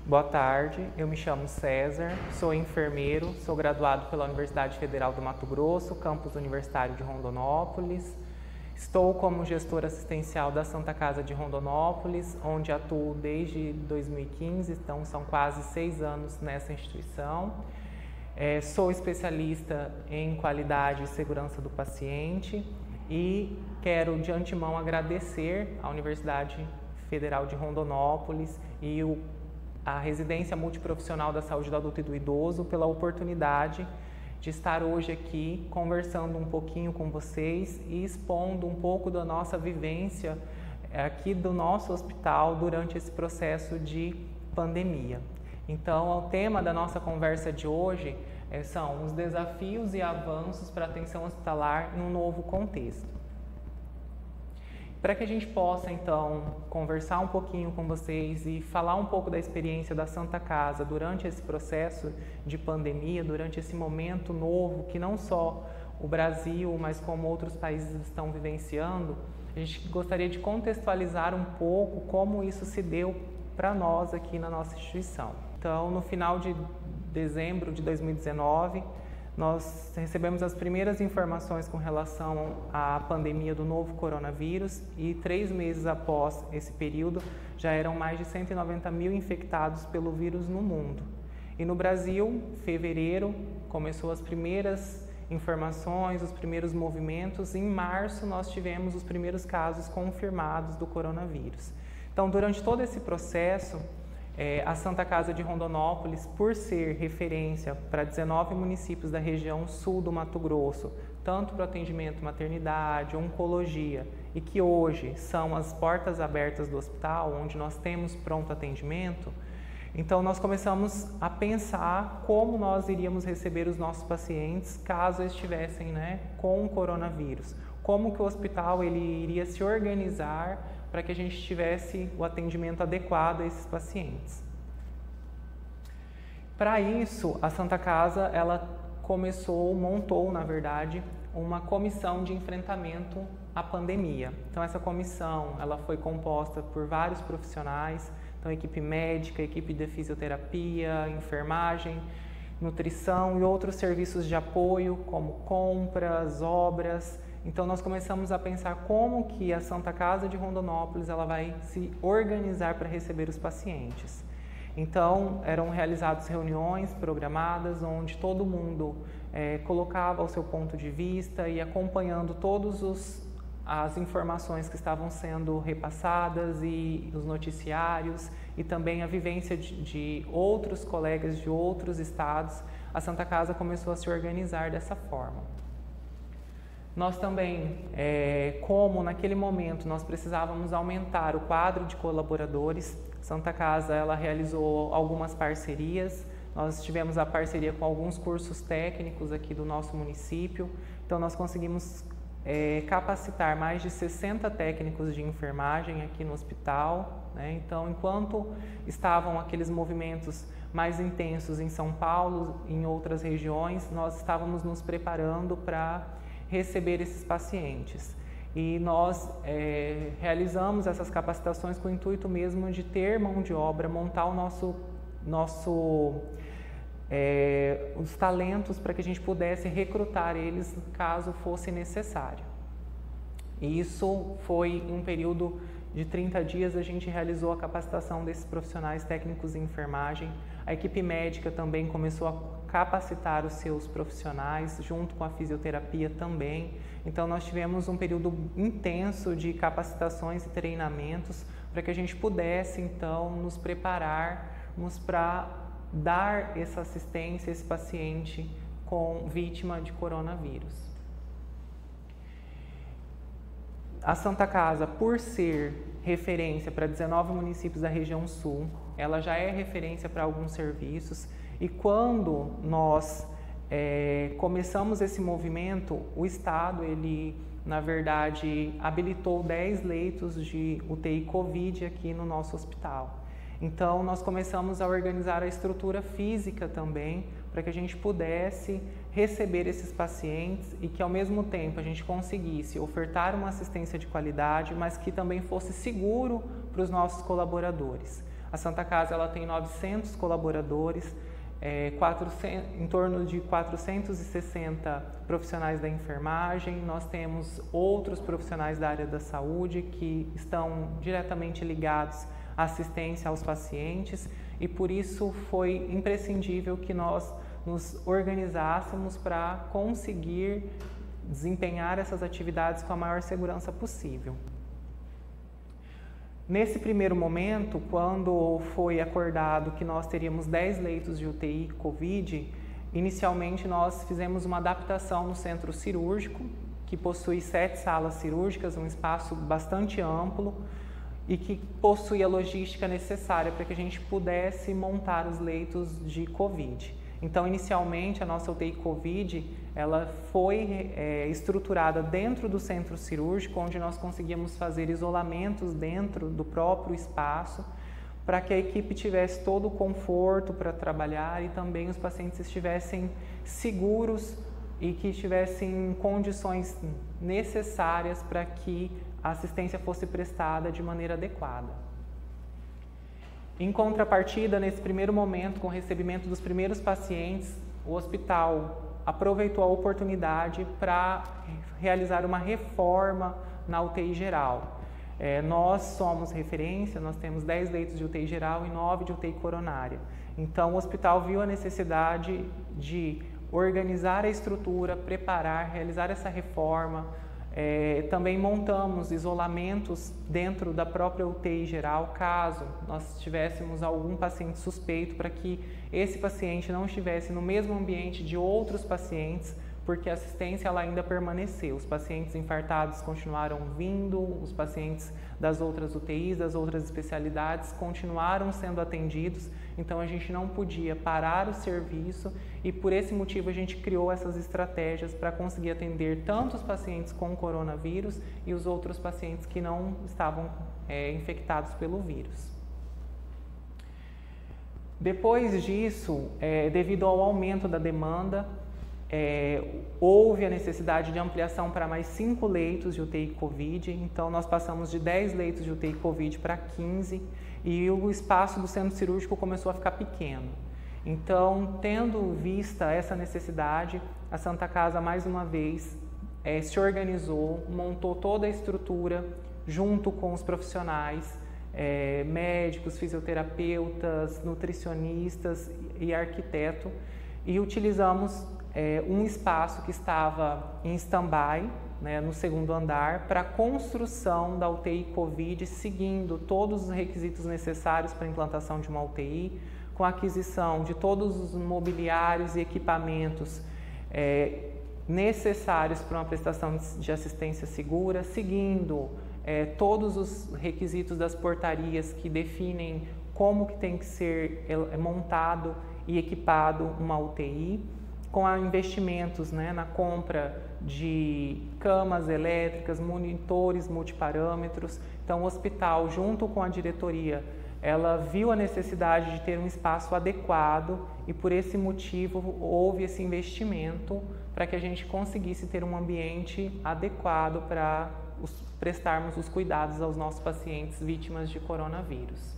Boa tarde, eu me chamo César, sou enfermeiro, sou graduado pela Universidade Federal do Mato Grosso, campus universitário de Rondonópolis. Estou como gestor assistencial da Santa Casa de Rondonópolis, onde atuo desde 2015, então são quase 6 anos nessa instituição. Sou especialista em qualidade e segurança do paciente e quero de antemão agradecer à Universidade Federal de Rondonópolis e a Residência Multiprofissional da Saúde do Adulto e do Idoso pela oportunidade de estar hoje aqui conversando um pouquinho com vocês e expondo um pouco da nossa vivência aqui do nosso hospital durante esse processo de pandemia. Então, o tema da nossa conversa de hoje são os desafios e avanços para a atenção hospitalar em um novo contexto. Para que a gente possa, então, conversar um pouquinho com vocês e falar um pouco da experiência da Santa Casa durante esse processo de pandemia, durante esse momento novo que não só o Brasil, mas como outros países estão vivenciando, a gente gostaria de contextualizar um pouco como isso se deu para nós aqui na nossa instituição. Então, no final de dezembro de 2019, nós recebemos as primeiras informações com relação à pandemia do novo coronavírus e 3 meses após esse período já eram mais de 190 mil infectados pelo vírus no mundo. E no Brasil, em fevereiro, começou as primeiras informações, os primeiros movimentos. Em março, nós tivemos os primeiros casos confirmados do coronavírus. Então, durante todo esse processo, a Santa Casa de Rondonópolis, por ser referência para 19 municípios da região sul do Mato Grosso, tanto para o atendimento maternidade, oncologia, e que hoje são as portas abertas do hospital, onde nós temos pronto atendimento, então nós começamos a pensar como nós iríamos receber os nossos pacientes caso estivessem com o coronavírus, como que o hospital ele iria se organizar para que a gente tivesse o atendimento adequado a esses pacientes. Para isso, a Santa Casa ela montou, na verdade, uma comissão de enfrentamento à pandemia. Então, essa comissão ela foi composta por vários profissionais, então, equipe médica, equipe de fisioterapia, enfermagem, nutrição e outros serviços de apoio, como compras, obras. Então, nós começamos a pensar como que a Santa Casa de Rondonópolis ela vai se organizar para receber os pacientes. Então, eram realizadas reuniões programadas, onde todo mundo colocava o seu ponto de vista e acompanhando todas as informações que estavam sendo repassadas e os noticiários e também a vivência de outros colegas de outros estados, a Santa Casa começou a se organizar dessa forma. Nós também, como naquele momento nós precisávamos aumentar o quadro de colaboradores, Santa Casa ela realizou algumas parcerias, nós tivemos a parceria com alguns cursos técnicos aqui do nosso município, então nós conseguimos capacitar mais de 60 técnicos de enfermagem aqui no hospital, Então, enquanto estavam aqueles movimentos mais intensos em São Paulo, em outras regiões, nós estávamos nos preparando para receber esses pacientes. E nós realizamos essas capacitações com o intuito mesmo de ter mão de obra, montar os talentos para que a gente pudesse recrutar eles caso fosse necessário. E isso foi um período de 30 dias, a gente realizou a capacitação desses profissionais técnicos em enfermagem. A equipe médica também começou a capacitar os seus profissionais, junto com a fisioterapia também. Então, nós tivemos um período intenso de capacitações e treinamentos para que a gente pudesse, então, nos prepararmos para dar essa assistência a esse paciente vítima de coronavírus. A Santa Casa, por ser referência para 19 municípios da região sul, ela já é referência para alguns serviços e quando nós começamos esse movimento, o Estado ele na verdade, habilitou 10 leitos de UTI Covid aqui no nosso hospital. Então, nós começamos a organizar a estrutura física também, para que a gente pudesse receber esses pacientes e que, ao mesmo tempo, a gente conseguisse ofertar uma assistência de qualidade, mas que também fosse seguro para os nossos colaboradores. A Santa Casa ela tem 900 colaboradores, em torno de 460 profissionais da enfermagem. Nós temos outros profissionais da área da saúde que estão diretamente ligados à assistência aos pacientes e por isso foi imprescindível que nós nos organizássemos para conseguir desempenhar essas atividades com a maior segurança possível. Nesse primeiro momento, quando foi acordado que nós teríamos 10 leitos de UTI Covid, inicialmente nós fizemos uma adaptação no centro cirúrgico, que possui 7 salas cirúrgicas, um espaço bastante amplo e que possui a logística necessária para que a gente pudesse montar os leitos de Covid. Então, inicialmente, a nossa UTI Covid, ela foi estruturada dentro do centro cirúrgico, onde nós conseguíamos fazer isolamentos dentro do próprio espaço, para que a equipe tivesse todo o conforto para trabalhar e também os pacientes estivessem seguros e que tivessem condições necessárias para que a assistência fosse prestada de maneira adequada. Em contrapartida, nesse primeiro momento, com o recebimento dos primeiros pacientes, o hospital aproveitou a oportunidade para realizar uma reforma na UTI geral. Nós somos referência, nós temos 10 leitos de UTI geral e 9 de UTI coronária. Então, o hospital viu a necessidade de organizar a estrutura, preparar, realizar essa reforma. Também montamos isolamentos dentro da própria UTI geral, caso nós tivéssemos algum paciente suspeito, para que esse paciente não estivesse no mesmo ambiente de outros pacientes, porque a assistência ela ainda permaneceu. Os pacientes infartados continuaram vindo, os pacientes das outras UTIs, das outras especialidades continuaram sendo atendidos, então a gente não podia parar o serviço e por esse motivo a gente criou essas estratégias para conseguir atender tanto os pacientes com coronavírus e os outros pacientes que não estavam infectados pelo vírus. Depois disso, devido ao aumento da demanda, houve a necessidade de ampliação para mais 5 leitos de UTI Covid, então nós passamos de 10 leitos de UTI Covid para 15 e o espaço do centro cirúrgico começou a ficar pequeno. Então, tendo vista essa necessidade, a Santa Casa mais uma vez se organizou, montou toda a estrutura junto com os profissionais, médicos, fisioterapeutas, nutricionistas e arquiteto e utilizamos um espaço que estava em stand-by, né, no segundo andar, para a construção da UTI Covid, seguindo todos os requisitos necessários para a implantação de uma UTI, com a aquisição de todos os mobiliários e equipamentos necessários para uma prestação de assistência segura, seguindo todos os requisitos das portarias que definem como que tem que ser montado e equipado uma UTI, com investimentos, né, na compra de camas elétricas, monitores multiparâmetros. Então, o hospital, junto com a diretoria, ela viu a necessidade de ter um espaço adequado e, por esse motivo, houve esse investimento para que a gente conseguisse ter um ambiente adequado para prestarmos os cuidados aos nossos pacientes vítimas de coronavírus.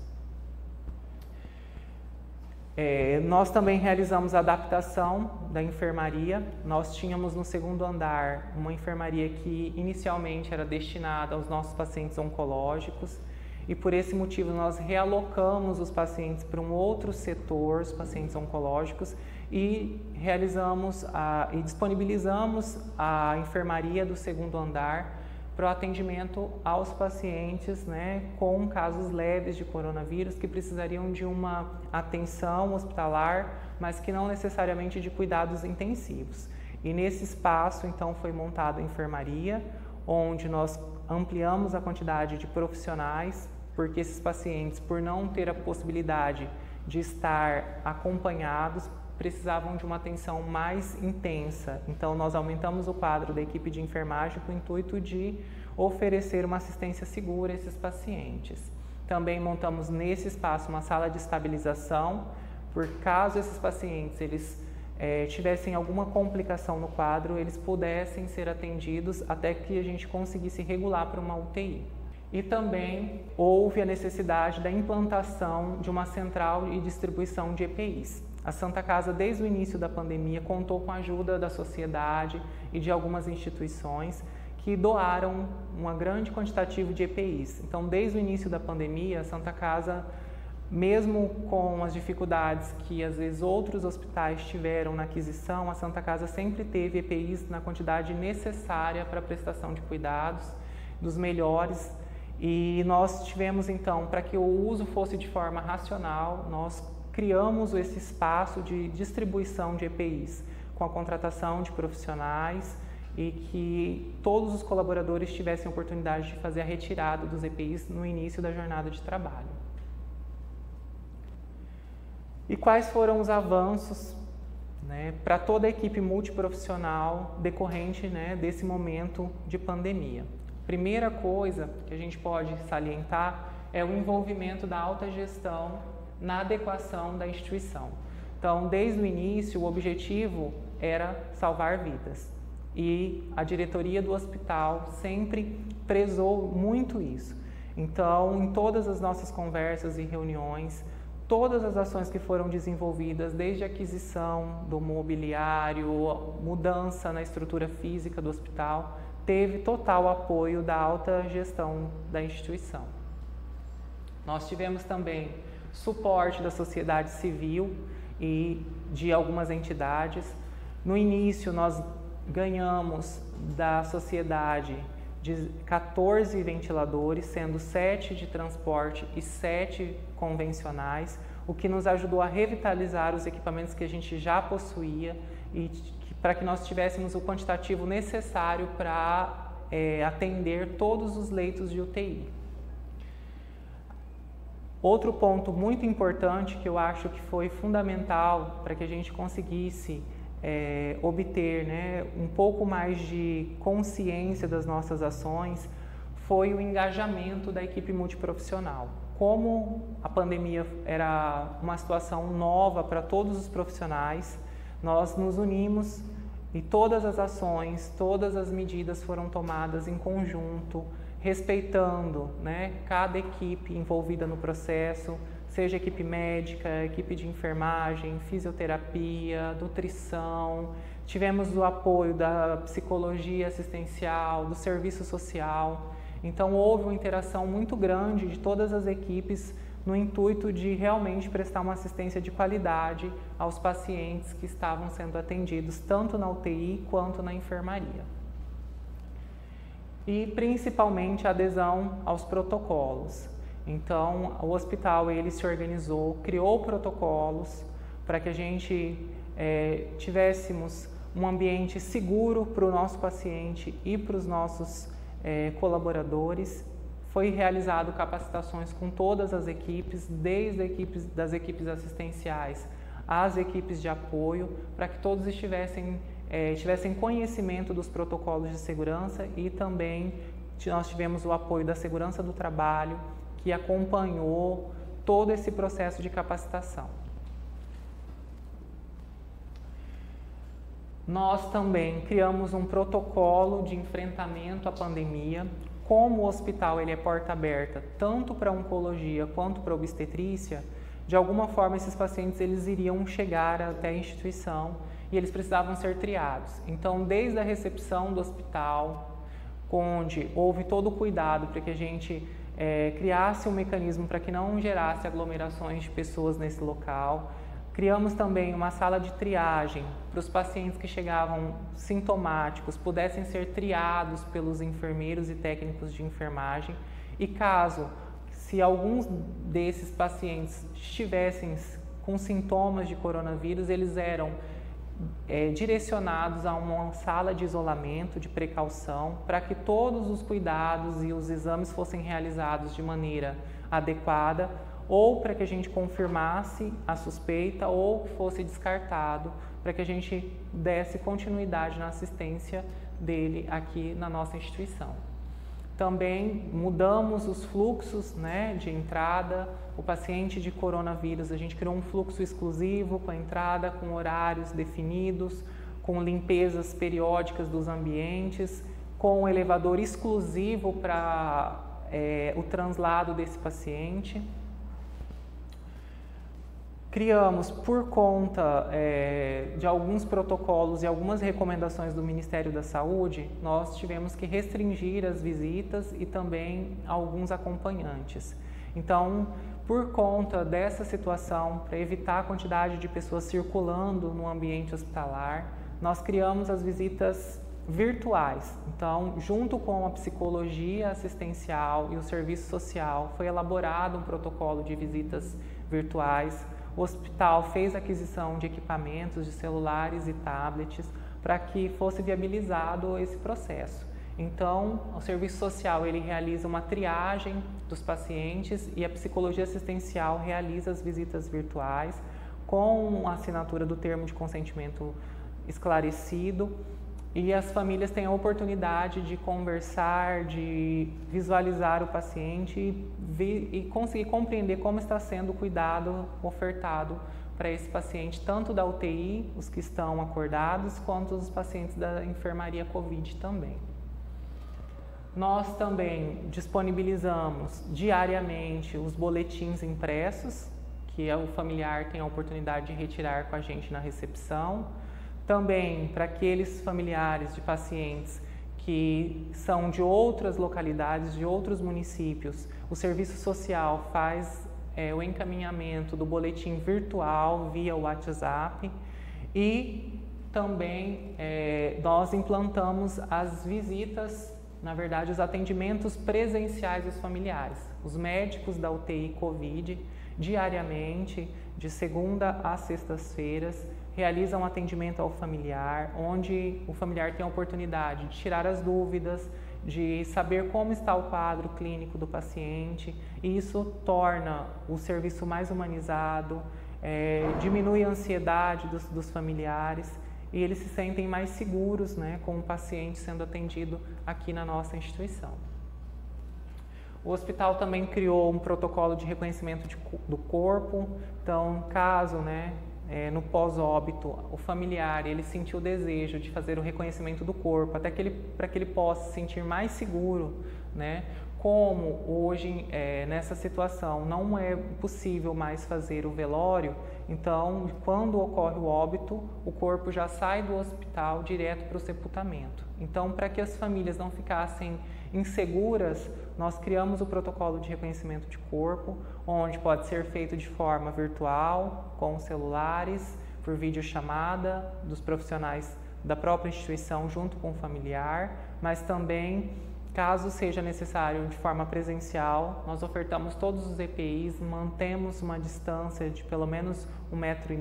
Nós também realizamos a adaptação da enfermaria. Nós tínhamos no segundo andar uma enfermaria que inicialmente era destinada aos nossos pacientes oncológicos e por esse motivo nós realocamos os pacientes para um outro setor, os pacientes oncológicos, e e disponibilizamos a enfermaria do segundo andar para o atendimento aos pacientes, né, com casos leves de coronavírus que precisariam de uma atenção hospitalar, mas que não necessariamente de cuidados intensivos. E nesse espaço, então, foi montada a enfermaria, onde nós ampliamos a quantidade de profissionais, porque esses pacientes, por não ter a possibilidade de estar acompanhados, precisavam de uma atenção mais intensa. Então, nós aumentamos o quadro da equipe de enfermagem com o intuito de oferecer uma assistência segura a esses pacientes. Também montamos nesse espaço uma sala de estabilização, por caso esses pacientes tivessem alguma complicação no quadro, eles pudessem ser atendidos até que a gente conseguisse regular para uma UTI. E também houve a necessidade da implantação de uma central e distribuição de EPIs. A Santa Casa, desde o início da pandemia, contou com a ajuda da sociedade e de algumas instituições que doaram uma grande quantitativo de EPIs. Então, desde o início da pandemia, a Santa Casa, mesmo com as dificuldades que às vezes outros hospitais tiveram na aquisição, a Santa Casa sempre teve EPIs na quantidade necessária para a prestação de cuidados, dos melhores. E nós tivemos então, para que o uso fosse de forma racional, nós criamos esse espaço de distribuição de EPIs com a contratação de profissionais e que todos os colaboradores tivessem a oportunidade de fazer a retirada dos EPIs no início da jornada de trabalho. E quais foram os avanços, para toda a equipe multiprofissional decorrente, desse momento de pandemia? Primeira coisa que a gente pode salientar é o envolvimento da alta gestão na adequação da instituição. Então, desde o início, o objetivo era salvar vidas e a diretoria do hospital sempre prezou muito isso. Então, em todas as nossas conversas e reuniões, todas as ações que foram desenvolvidas, desde a aquisição do mobiliário, mudança na estrutura física do hospital, teve total apoio da alta gestão da instituição. Nós tivemos também suporte da sociedade civil e de algumas entidades. No início, nós ganhamos da sociedade de 14 ventiladores, sendo 7 de transporte e 7 convencionais, o que nos ajudou a revitalizar os equipamentos que a gente já possuía e para que nós tivéssemos o quantitativo necessário para atender todos os leitos de UTI. Outro ponto muito importante que eu acho que foi fundamental para que a gente conseguisse obter um pouco mais de consciência das nossas ações foi o engajamento da equipe multiprofissional. Como a pandemia era uma situação nova para todos os profissionais, nós nos unimos e todas as ações, todas as medidas foram tomadas em conjunto, respeitando cada equipe envolvida no processo, seja equipe médica, equipe de enfermagem, fisioterapia, nutrição. Tivemos o apoio da psicologia assistencial, do serviço social. Então, houve uma interação muito grande de todas as equipes no intuito de realmente prestar uma assistência de qualidade aos pacientes que estavam sendo atendidos tanto na UTI quanto na enfermaria. E principalmente a adesão aos protocolos. Então, o hospital ele se organizou, criou protocolos para que a gente tivéssemos um ambiente seguro para o nosso paciente e para os nossos colaboradores. Foi realizado capacitações com todas as equipes, desde das equipes assistenciais às equipes de apoio, para que todos tivessem conhecimento dos protocolos de segurança e também nós tivemos o apoio da segurança do trabalho, que acompanhou todo esse processo de capacitação. Nós também criamos um protocolo de enfrentamento à pandemia. Como o hospital ele é porta aberta tanto para oncologia quanto para obstetrícia, de alguma forma esses pacientes eles iriam chegar até a instituição e eles precisavam ser triados. Então, desde a recepção do hospital, onde houve todo o cuidado para que a gente criasse um mecanismo para que não gerasse aglomerações de pessoas nesse local. Criamos também uma sala de triagem para os pacientes que chegavam sintomáticos, pudessem ser triados pelos enfermeiros e técnicos de enfermagem. E se alguns desses pacientes estivessem com sintomas de coronavírus, eles eram direcionados a uma sala de isolamento, de precaução, para que todos os cuidados e os exames fossem realizados de maneira adequada, ou para que a gente confirmasse a suspeita ou que fosse descartado, para que a gente desse continuidade na assistência dele aqui na nossa instituição. Também mudamos os fluxos, né, de entrada. O paciente de coronavírus, a gente criou um fluxo exclusivo com a entrada, com horários definidos, com limpezas periódicas dos ambientes, com um elevador exclusivo para o translado desse paciente. Criamos, por conta de alguns protocolos e algumas recomendações do Ministério da Saúde, nós tivemos que restringir as visitas e também alguns acompanhantes. Então, por conta dessa situação, para evitar a quantidade de pessoas circulando no ambiente hospitalar, nós criamos as visitas virtuais. Então, junto com a psicologia assistencial e o serviço social, foi elaborado um protocolo de visitas virtuais. O hospital fez aquisição de equipamentos, de celulares e tablets, para que fosse viabilizado esse processo. Então, o serviço social ele realiza uma triagem dos pacientes e a psicologia assistencial realiza as visitas virtuais com a assinatura do termo de consentimento esclarecido, e as famílias têm a oportunidade de conversar, de visualizar o paciente e conseguir compreender como está sendo o cuidado ofertado para esse paciente, tanto da UTI, os que estão acordados, quanto os pacientes da enfermaria COVID também. Nós também disponibilizamos diariamente os boletins impressos, que o familiar tem a oportunidade de retirar com a gente na recepção. Também para aqueles familiares de pacientes que são de outras localidades, de outros municípios, o serviço social faz o encaminhamento do boletim virtual via WhatsApp, e também nós implantamos as visitas, na verdade, os atendimentos presenciais dos familiares. Os médicos da UTI COVID, diariamente, de segunda a sextas-feiras, realizam atendimento ao familiar, onde o familiar tem a oportunidade de tirar as dúvidas, de saber como está o quadro clínico do paciente, e isso torna o serviço mais humanizado, diminui a ansiedade dos familiares, e eles se sentem mais seguros, né, com o paciente sendo atendido aqui na nossa instituição. O hospital também criou um protocolo de reconhecimento do corpo. Então, caso, né, no pós-óbito, o familiar ele sentiu o desejo de fazer o reconhecimento do corpo, até para que ele possa se sentir mais seguro, né? Como hoje, nessa situação, não é possível mais fazer o velório, então, quando ocorre o óbito, o corpo já sai do hospital direto para o sepultamento. Então, para que as famílias não ficassem inseguras, nós criamos o protocolo de reconhecimento de corpo, onde pode ser feito de forma virtual, com celulares, por videochamada dos profissionais da própria instituição junto com o familiar, mas também, caso seja necessário de forma presencial, nós ofertamos todos os EPIs, mantemos uma distância de pelo menos 1,5 metros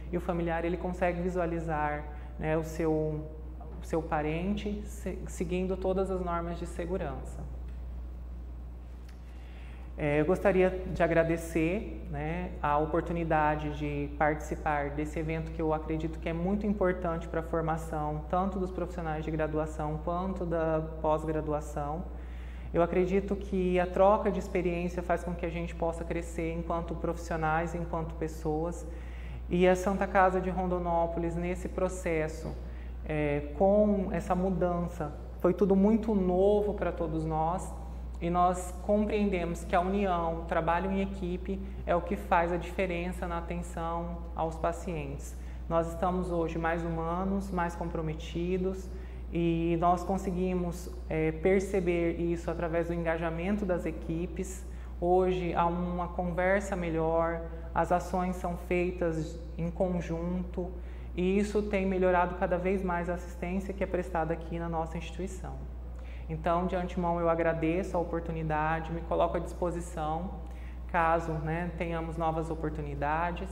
e o familiar ele consegue visualizar, né, o seu parente seguindo todas as normas de segurança. Eu gostaria de agradecer, né, a oportunidade de participar desse evento que eu acredito que é muito importante para a formação tanto dos profissionais de graduação quanto da pós-graduação. Eu acredito que a troca de experiência faz com que a gente possa crescer enquanto profissionais, enquanto pessoas, e a Santa Casa de Rondonópolis nesse processo, com essa mudança, foi tudo muito novo para todos nós. E nós compreendemos que a união, o trabalho em equipe é o que faz a diferença na atenção aos pacientes. Nós estamos hoje mais humanos, mais comprometidos e nós conseguimos perceber isso através do engajamento das equipes. Hoje há uma conversa melhor, as ações são feitas em conjunto e isso tem melhorado cada vez mais a assistência que é prestada aqui na nossa instituição. Então, de antemão, eu agradeço a oportunidade, me coloco à disposição, caso, né, tenhamos novas oportunidades.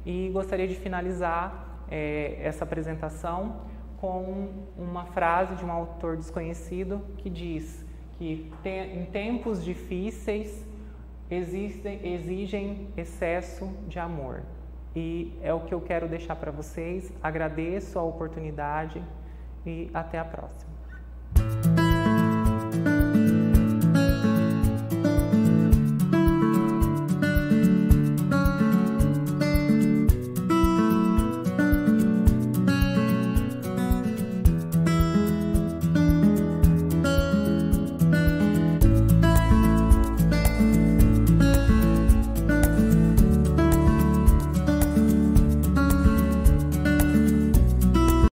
E gostaria de finalizar essa apresentação com uma frase de um autor desconhecido que diz que em tempos difíceis, exigem excesso de amor. E é o que eu quero deixar para vocês. Agradeço a oportunidade e até a próxima.